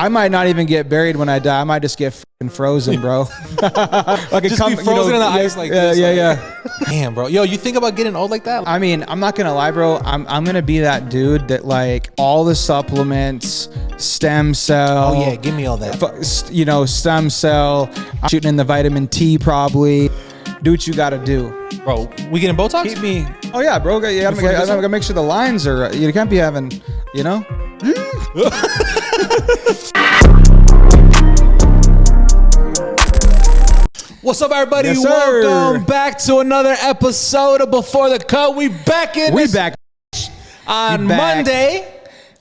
I might not even get buried when I die. I might just get fucking frozen, bro. Like just be frozen in the ice like this. Yeah. Damn, bro. Yo, you think about getting old like that? I mean, I'm not gonna lie, bro. I'm gonna be that dude that like all the supplements, stem cell. Oh yeah, give me all that. Stem cell. Shooting in the vitamin T probably. Do what you gotta do, bro. We getting Botox? Keep me. Oh yeah, bro. You gotta make sure the lines are. You can't be having. What's up, everybody? Yes, welcome back to another episode of Before the Cut. We back on Monday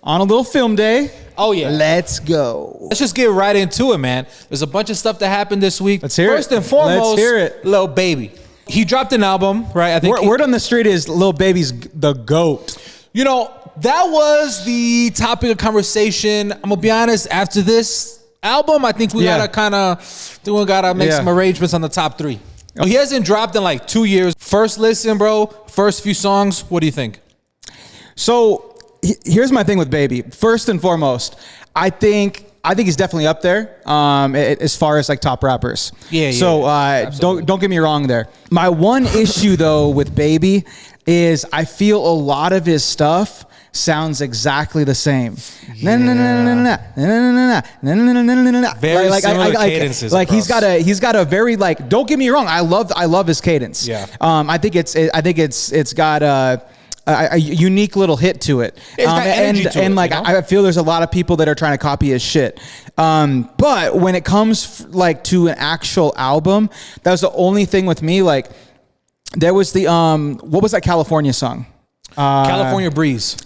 on a little film day. Oh yeah, let's go. Let's just get right into it, man. There's a bunch of stuff that happened this week. Let's hear First and foremost, let's hear it. Lil Baby. He dropped an album, right? I think word on the street is Lil Baby's the GOAT. You know, that was the topic of conversation. I'm gonna be honest. After this album, I think we gotta make some arrangements on the top three. He hasn't dropped in like 2 years. First listen, bro. First few songs. What do you think? So here's my thing with Baby. First and foremost, I think he's definitely up there as far as like top rappers. Yeah. So don't get me wrong there. My one issue though with Baby is I feel a lot of his stuff sounds exactly the same. Very similar cadences. Like he's got a very like. Don't get me wrong. I love his cadence. Yeah. I think it's got a unique little hit to it. I feel there's a lot of people that are trying to copy his shit. But when it comes to an actual album, that was the only thing with me. Like there was the what was that California song? California Breeze.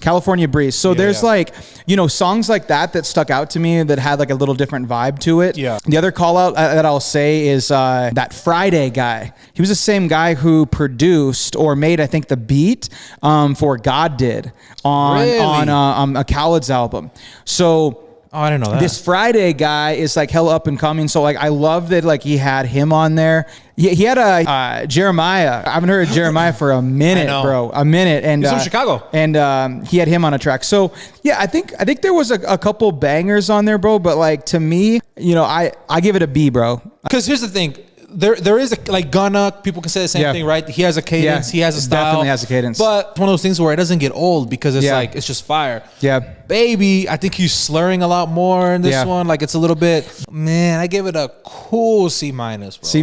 So there's songs like that stuck out to me that had like a little different vibe to it. Yeah. The other call out that I'll say is that Friday guy. He was the same guy who produced or made, I think, the beat for God Did on a Khaled's album. So I didn't know that. This Friday guy is like hella up and coming. So like I love that like he had him on there. He had a Jeremiah. I haven't heard of Jeremiah for a minute, bro. A minute. And he's from Chicago. And he had him on a track. So yeah, I think there was a couple bangers on there, bro. But like to me, I give it a B, bro. Because here's the thing. There is like Gunna, people can say the same thing, right? He has a cadence, he has a style. Definitely has a cadence. But it's one of those things where it doesn't get old because it's like it's just fire. Yeah. Baby, I think he's slurring a lot more in this one. Like it's a little bit, man, I give it a cool C-, bro. C-.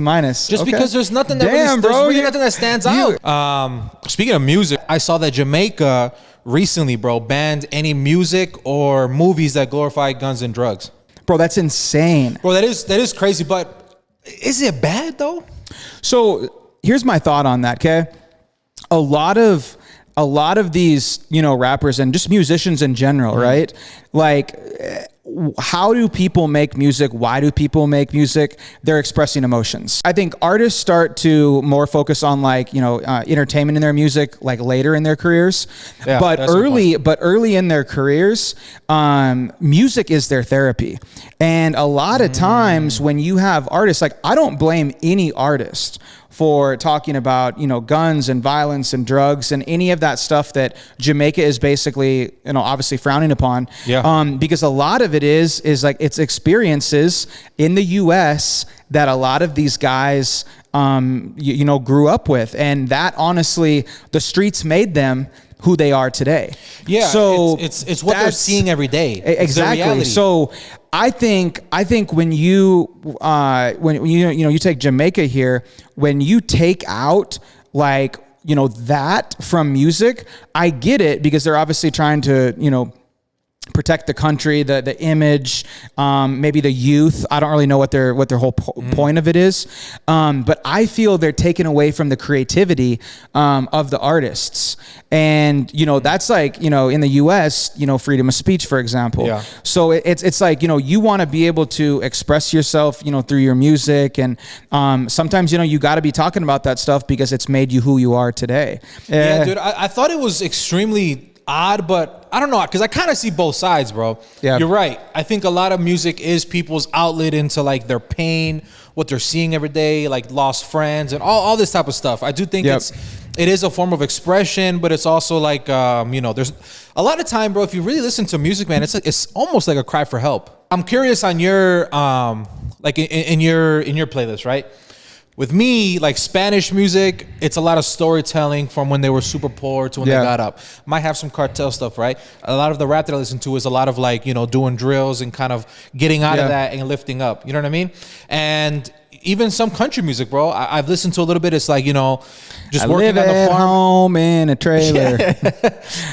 Just because there's nothing that really nothing that stands out. Speaking of music, I saw that Jamaica recently, bro, banned any music or movies that glorify guns and drugs. Bro, that's insane. Bro, that is crazy, but is it bad though? So here's my thought on that. Okay, a lot of these rappers and just musicians in general, right? Like, how do people make music? Why do people make music? They're expressing emotions. I think artists start to more focus on entertainment in their music like later in their careers. Yeah, but early in their careers, music is their therapy. And a lot of times when you have artists, like I don't blame any artist for talking about, guns and violence and drugs and any of that stuff that Jamaica is basically, obviously frowning upon. Yeah. Because a lot of it is like it's experiences in the US that a lot of these guys, grew up with. And that honestly, the streets made them who they are today. Yeah. So it's what they're seeing every day. Exactly. So I think when you take Jamaica here, when you take out that from music, I get it because they're obviously trying to, protect the country, the image, maybe the youth. I don't really know what their whole point of it is. But I feel they're taking away from the creativity of the artists. And, that's like, in the US, freedom of speech, for example. Yeah. So it's like, you want to be able to express yourself, through your music. And sometimes, you got to be talking about that stuff because it's made you who you are today. Yeah, dude, I thought it was extremely odd, but I don't know, because I kind of see both sides, bro. Yeah. You're right. I think a lot of music is people's outlet into like their pain, what they're seeing every day, like lost friends and all this type of stuff. I do think it is a form of expression, but it's also like, there's a lot of time, bro, if you really listen to music, man, it's almost like a cry for help. I'm curious on your like in your playlist, right? With me, like Spanish music, it's a lot of storytelling from when they were super poor to when they got up. Might have some cartel stuff, right? A lot of the rap that I listen to is a lot of like, you know, doing drills and kind of getting out of that and lifting up. You know what I mean? And even some country music, bro. I've listened to a little bit. It's like, you know, just working on the farm. Home in a trailer.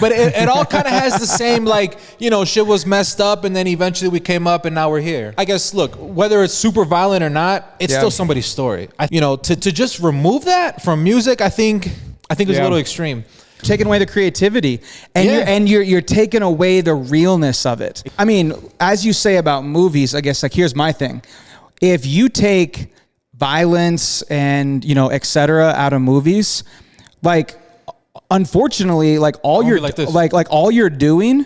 But it all kind of has the same, like, you know, shit was messed up and then eventually we came up and now we're here. I guess, look, whether it's super violent or not, it's still somebody's story. You know, to just remove that from music, I think it's a little extreme. Taking away the creativity and you're taking away the realness of it. I mean, as you say about movies, I guess, like, here's my thing. If you take violence and, you know, etc. out of movies, like, unfortunately, like all you're like all you're doing,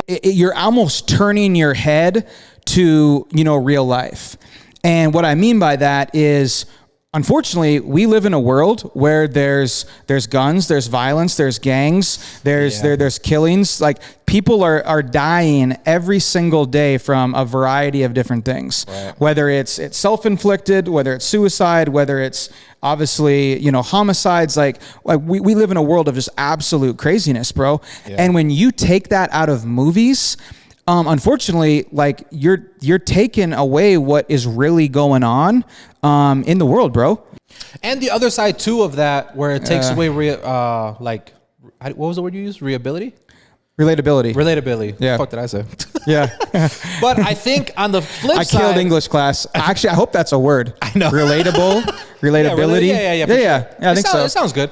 you're almost turning your head to, you know, real life. And what I mean by that is, unfortunately, we live in a world where there's guns, there's violence, there's gangs, there's killings. Like, people are dying every single day from a variety of different things. Right. Whether it's self-inflicted, whether it's suicide, whether it's obviously, you know, homicides. Like we live in a world of just absolute craziness, bro. Yeah. And when you take that out of movies, unfortunately, like you're taking away what is really going on in the world, bro. And the other side too of that, where it takes away like, what was the word you used? Relatability. Yeah. Fuck did I say? Yeah. But I think on the flip side, I killed English class. Actually, I hope that's a word. I know. Relatability. Yeah. I think so. It sounds good.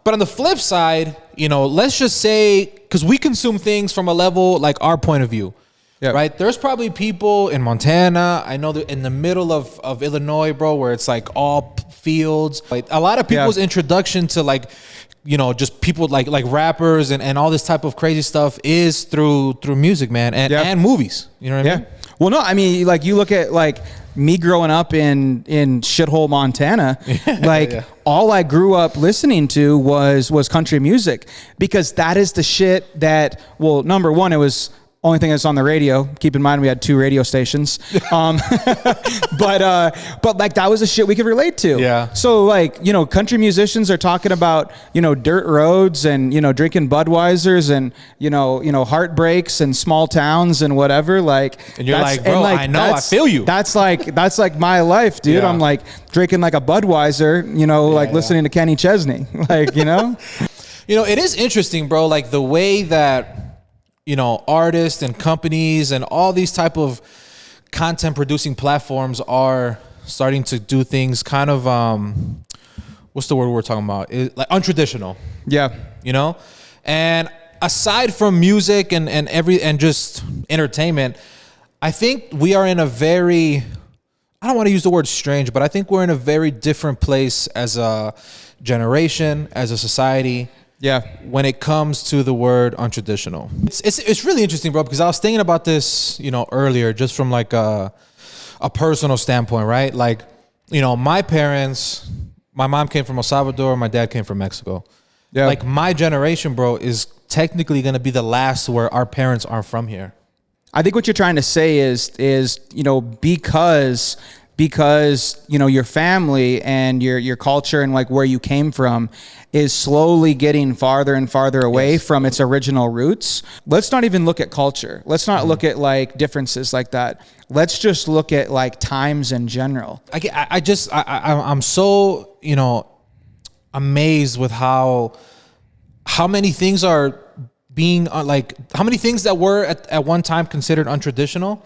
But on the flip side, you know, let's just say, because we consume things from a level like our point of view, right? There's probably people in Montana, I know that in the middle of Illinois, bro, where it's like all fields. Like a lot of people's introduction to, like, you know, just people like rappers and all this type of crazy stuff is through music, man, and movies. You know what I mean? Well, no, I mean, like, you look at, like, me growing up in shithole Montana, like all I grew up listening to was country music, because that is the shit that, well, number one, it was only thing that's on the radio. Keep in mind we had 2 radio stations. But like, that was the shit we could relate to. Yeah. So, like, you know, country musicians are talking about, you know, dirt roads and, you know, drinking Budweisers and, you know, heartbreaks and small towns and whatever. Like, and you're like, bro, I know, I feel you. That's like my life, dude. I'm like drinking like a Budweiser, you know, like listening to Kenny Chesney, like, you know. You know, it is interesting, bro. Like the way that, you know, artists and companies and all these type of content producing platforms are starting to do things kind of, what's the word we're talking about? Like untraditional. Yeah. You know? And aside from music and just entertainment, I think we are in a very, I don't want to use the word strange, but I think we're in a very different place as a generation, as a society. Yeah, when it comes to the word untraditional, it's really interesting, bro. Because I was thinking about this, you know, earlier, just from like a personal standpoint, right? Like, you know, my parents, my mom came from El Salvador, my dad came from Mexico. Yeah, like my generation, bro, is technically going to be the last where our parents aren't from here. I think what you're trying to say is you know, because you know, your family and your culture and like where you came from is slowly getting farther and farther away from its original roots. Let's not even look at culture. Let's not look at like differences like that. Let's just look at like times in general. I'm so, you know, amazed with how many things are being like, how many things that were at one time considered untraditional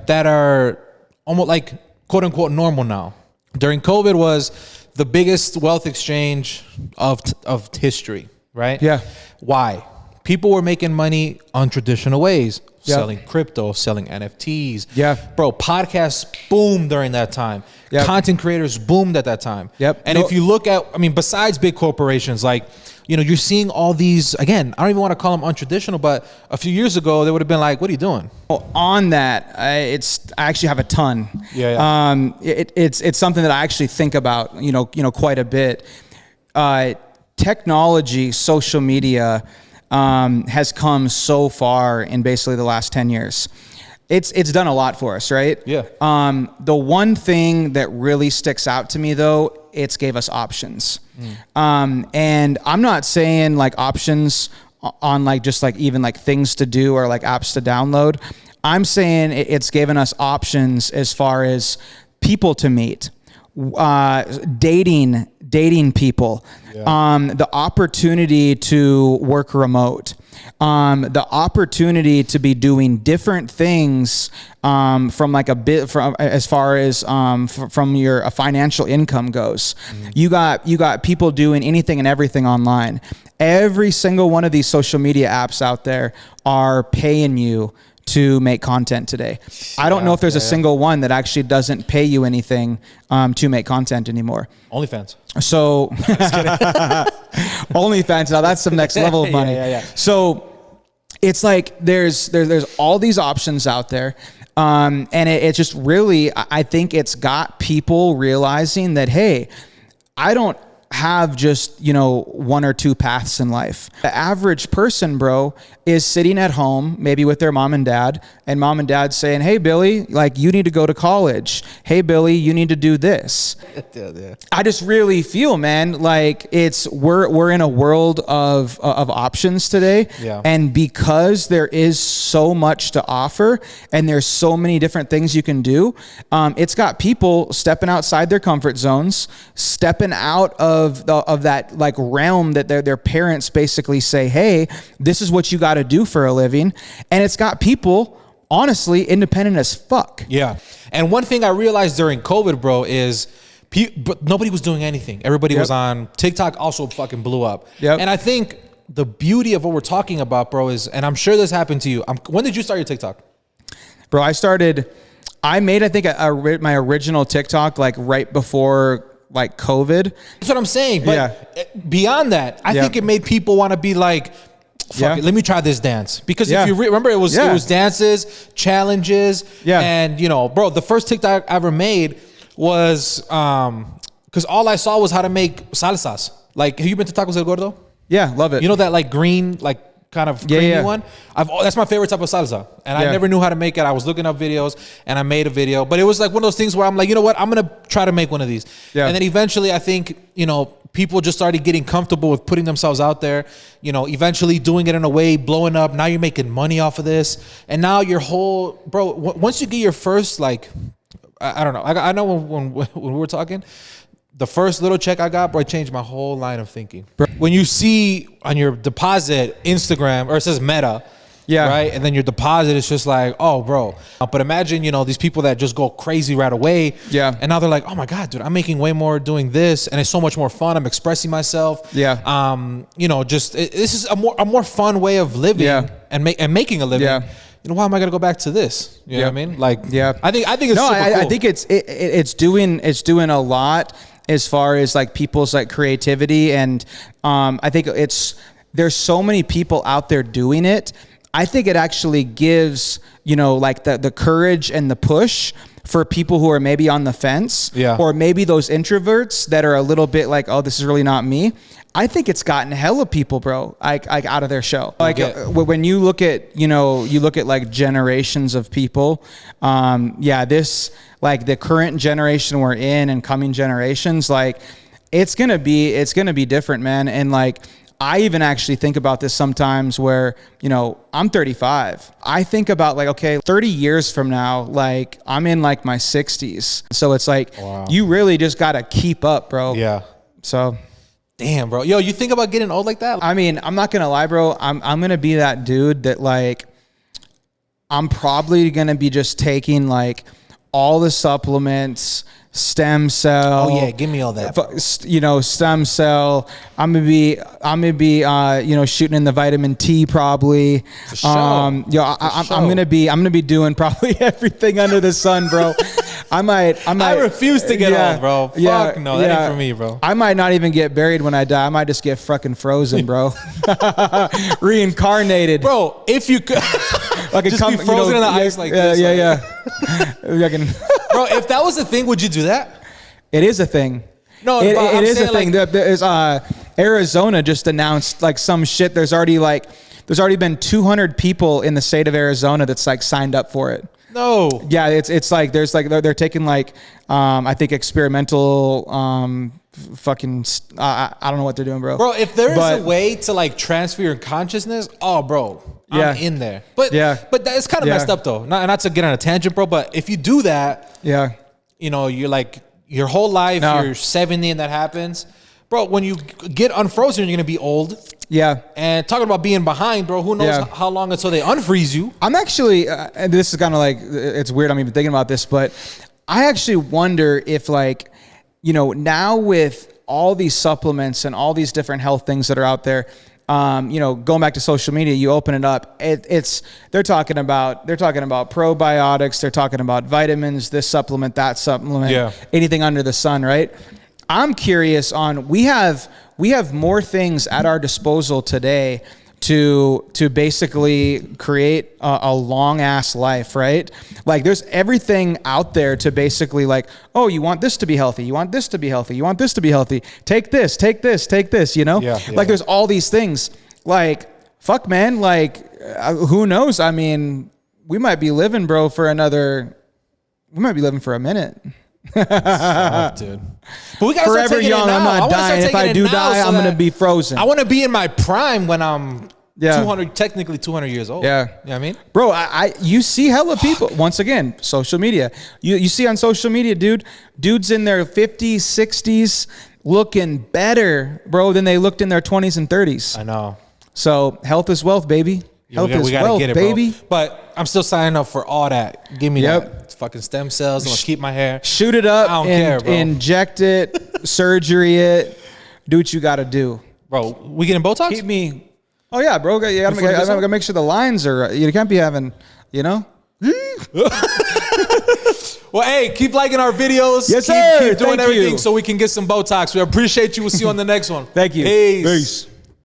that are almost like quote unquote normal now. During COVID was the biggest wealth exchange of history, right? Yeah. Why? People were making money untraditional ways, selling crypto, selling NFTs. Yeah. Bro, podcasts boomed during that time. Content creators boomed at that time. Yep. And if you look at, I mean, besides big corporations, like, you know, you're seeing all these, again, I don't even want to call them untraditional, but a few years ago, they would have been like, what are you doing? Well, on that, I actually have a ton. It's something that I actually think about, you know, quite a bit. Technology, social media has come so far in basically the last 10 years. it's done a lot for us, right? Yeah. The one thing that really sticks out to me though, it's gave us options. And I'm not saying like options on like just like even like things to do or like apps to download. I'm saying it's given us options as far as people to meet, dating people, the opportunity to work remote, the opportunity to be doing different things from like a bit from as far as from your financial income goes. You got people doing anything and everything online. Every single one of these social media apps out there are paying you to make content today. I don't know if there's a single one that actually doesn't pay you anything to make content anymore. OnlyFans. So OnlyFans, now that's some next level of money. So it's like there's all these options out there. And it's just really, I think it's got people realizing that, hey, I don't have just, one or two paths in life. The average person, bro, is sitting at home, maybe with their mom and dad saying, hey, Billy, like you need to go to college. Hey, Billy, you need to do this. I just really feel, man, like we're in a world of options today. Yeah. And because there is so much to offer and there's so many different things you can do, it's got people stepping outside their comfort zones, stepping out of that like realm that their parents basically say, hey, this is what you got to do for a living. And it's got people honestly independent as fuck. Yeah. And one thing I realized during COVID, bro, is but nobody was doing anything. Everybody was on TikTok, also fucking blew up. Yep. And I think the beauty of what we're talking about, bro, is, and I'm sure this happened to you. When did you start your TikTok? Bro, I made, I think my original TikTok like right before like COVID. That's what I'm saying. But beyond that, I think it made people want to be like, fuck it, let me try this dance. Because if you remember, it was dances, challenges. Yeah. And, bro, the first TikTok I ever made was, because all I saw was how to make salsas. Like, have you been to Tacos El Gordo? Yeah, love it. You know that like green, like kind of creamy one? That's my favorite type of salsa. And I never knew how to make it. I was looking up videos and I made a video. But it was like one of those things where I'm like, you know what? I'm going to try to make one of these. Yeah. And then eventually I think, people just started getting comfortable with putting themselves out there, eventually doing it in a way, blowing up. Now you're making money off of this. And now your whole, bro, once you get your first, like, I don't know. I know when we were talking, the first little check I got, bro, it changed my whole line of thinking. When you see on your deposit Instagram, or it says Meta, right? And then your deposit is just like, oh, bro. But imagine, these people that just go crazy right away. Yeah. And now they're like, oh my God, dude, I'm making way more doing this. And it's so much more fun. I'm expressing myself. Yeah. This is a more fun way of living and making a living. Yeah. Why am I gonna go back to this? You know what I mean? Like, I think it's super cool. I think it's doing a lot as far as like people's like creativity. And I think there's so many people out there doing it. I think it actually gives, like the courage and the push for people who are maybe on the fence, or maybe those introverts that are a little bit like, oh, this is really not me. I think it's gotten hella people, bro, like out of their shell. Like when you look at, like generations of people, this, like the current generation we're in and coming generations, like it's going to be different, man. And like, I even actually think about this sometimes where, I'm 35. I think about like, okay, 30 years from now, like I'm in like my 60s. So it's like, you really just got to keep up, bro. Yeah. So. Damn, bro. Yo, you think about getting old like that? I mean, I'm not going to lie, bro. I'm going to be that dude that like, I'm probably going to be just taking like all the supplements, stem cell. Oh yeah, give me all that. Stem cell. I'm gonna be shooting in the vitamin T probably. For sure. I'm gonna be doing probably everything under the sun, bro. I refuse to get old, bro. Fuck no, that ain't for me, bro. I might not even get buried when I die. I might just get fucking frozen, bro. Reincarnated, bro. If you could, like just be frozen in the ice like this. Bro, if that was a thing, would you do that? It is a thing. No, it is a thing. There's Arizona just announced like some shit. There's already been 200 people in the state of Arizona that's like signed up for it. No. Yeah, it's like there's like they're taking like I think experimental fucking I don't know what they're doing, bro. Bro, if there is a way to like transfer your consciousness, oh, bro, I'm in there. But it's kind of messed up though. Not to get on a tangent, bro. But if you do that, you know, you're like your whole life, you're 70 and that happens, bro. When you get unfrozen, you're gonna be old. Yeah. And talking about being behind, bro, who knows how long until they unfreeze you? I'm actually, and this is kind of like, it's weird I'm even thinking about this, but I actually wonder if like, you know, now with all these supplements and all these different health things that are out there, you know, going back to social media, you open it up, they're talking about probiotics, they're talking about vitamins, this supplement, that supplement, anything under the sun, right? I'm curious on, we have more things at our disposal today to basically create a long ass life, right? Like there's everything out there to basically like, oh, you want this to be healthy. You want this to be healthy. You want this to be healthy. Take this, take this, take this, you know? Like there's all these things like, fuck man. Like who knows? I mean, we might be living, bro, for a minute. Fuck, dude. But we gotta forever young. I'm not dying. If I do die, I'm gonna be frozen. I want to be in my prime when I'm 200 years old. Yeah, you know what I mean, bro. You see hella people. Once again, social media. You see on social media, dudes in their 50s, 60s looking better, bro, than they looked in their 20s and 30s. I know. So health is wealth, baby. Health is wealth, baby. Bro. But I'm still signing up for all that. Give me that. It's fucking stem cells. I'm gonna keep my hair. Shoot it up. I don't care, bro. Inject it. Surgery it. Do what you gotta do, bro. We getting Botox? Keep me. Oh yeah, bro. You gotta make sure the lines are. You can't be having. You know. Well, hey, keep liking our videos. Yes, sir. Keep doing everything so we can get some Botox. We appreciate you. We'll see you on the next one. Thank you. Peace.